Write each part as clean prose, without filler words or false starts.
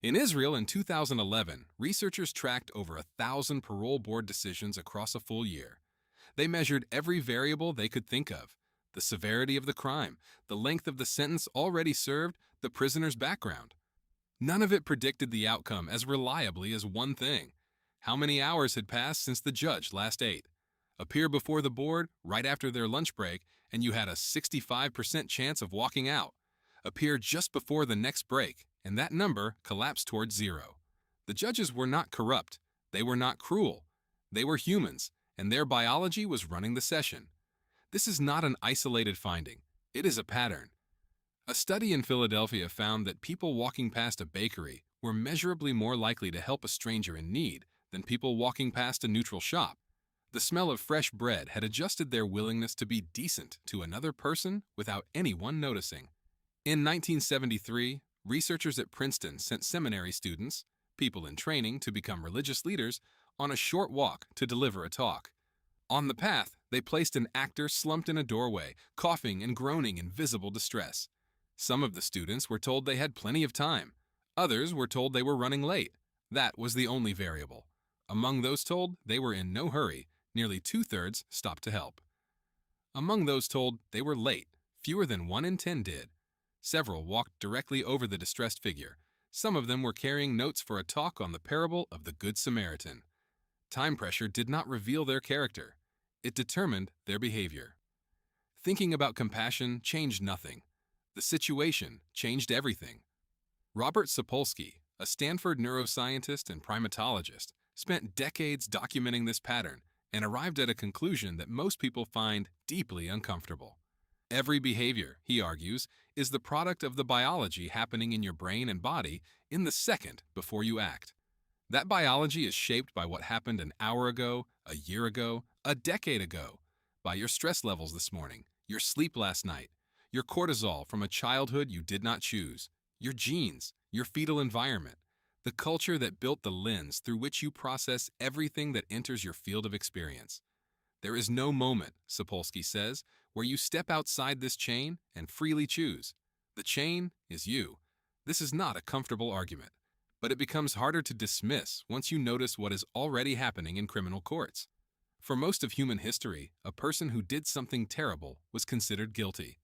In Israel in 2011, researchers tracked over 1,000 parole board decisions across a full year. They measured every variable they could think of: the severity of the crime, the length of the sentence already served, the prisoner's background. None of it predicted the outcome as reliably as one thing: how many hours had passed since the judge last ate. Appear before the board right after their lunch break, and you had a 65% chance of walking out. Appear just before the next break, and that number collapsed towards zero. The judges were not corrupt. They were not cruel. They were humans, and their biology was running the session. This is not an isolated finding. It is a pattern. A study in Philadelphia found that people walking past a bakery were measurably more likely to help a stranger in need than people walking past a neutral shop. The smell of fresh bread had adjusted their willingness to be decent to another person without anyone noticing. In 1973, researchers at Princeton sent seminary students, people in training to become religious leaders, on a short walk to deliver a talk. On the path, they placed an actor slumped in a doorway, coughing and groaning in visible distress. Some of the students were told they had plenty of time. Others were told they were running late. That was the only variable. Among those told they were in no hurry, nearly two-thirds stopped to help. Among those told they were late, fewer than 1 in 10 did. Several walked directly over the distressed figure. Some of them were carrying notes for a talk on the parable of the Good Samaritan. Time pressure did not reveal their character. It determined their behavior. Thinking about compassion changed nothing. The situation changed everything. Robert Sapolsky, a Stanford neuroscientist and primatologist, spent decades documenting this pattern and arrived at a conclusion that most people find deeply uncomfortable. Every behavior, he argues, is the product of the biology happening in your brain and body in the second before you act. That biology is shaped by what happened an hour ago, a year ago, a decade ago, by your stress levels this morning, your sleep last night, your cortisol from a childhood you did not choose, your genes, your fetal environment, the culture that built the lens through which you process everything that enters your field of experience. There is no moment, Sapolsky says, where you step outside this chain and freely choose. The chain is you. This is not a comfortable argument, but it becomes harder to dismiss once you notice what is already happening in criminal courts. For most of human history, a person who did something terrible was considered guilty.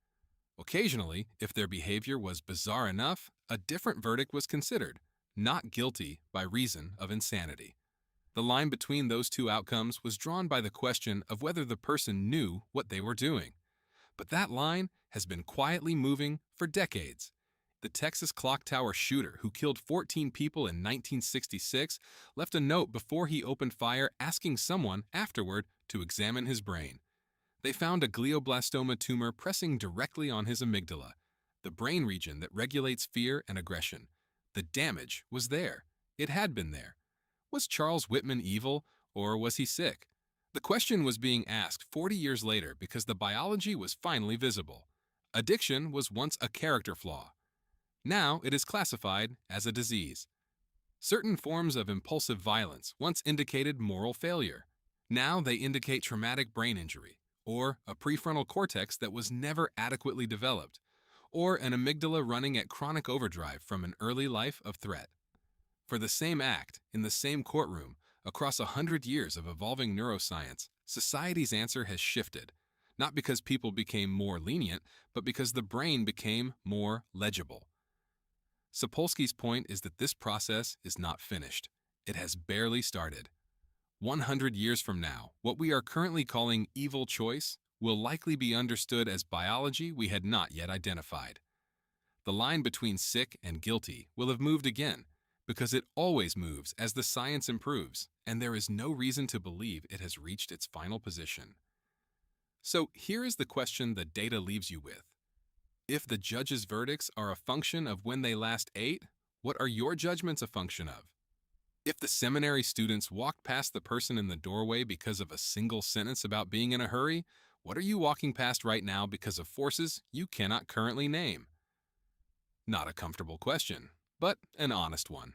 Occasionally, if their behavior was bizarre enough, a different verdict was considered: not guilty by reason of insanity. The line between those two outcomes was drawn by the question of whether the person knew what they were doing. But that line has been quietly moving for decades. The Texas clock tower shooter who killed 14 people in 1966 left a note before he opened fire asking someone afterward to examine his brain. They found a glioblastoma tumor pressing directly on his amygdala, the brain region that regulates fear and aggression. The damage was there. It had been there. Was Charles Whitman evil, or was he sick? The question was being asked 40 years later because the biology was finally visible. Addiction was once a character flaw. Now it is classified as a disease. Certain forms of impulsive violence once indicated moral failure. Now they indicate traumatic brain injury, or a prefrontal cortex that was never adequately developed, or an amygdala running at chronic overdrive from an early life of threat. For the same act, in the same courtroom, across 100 years of evolving neuroscience, society's answer has shifted, not because people became more lenient, but because the brain became more legible. Sapolsky's point is that this process is not finished. It has barely started. 100 years from now, what we are currently calling evil choice will likely be understood as biology we had not yet identified. The line between sick and guilty will have moved again, because it always moves as the science improves, and there is no reason to believe it has reached its final position. So here is the question the data leaves you with. If the judges' verdicts are a function of when they last ate, what are your judgments a function of? If the seminary students walked past the person in the doorway because of a single sentence about being in a hurry, what are you walking past right now because of forces you cannot currently name? Not a comfortable question, but an honest one.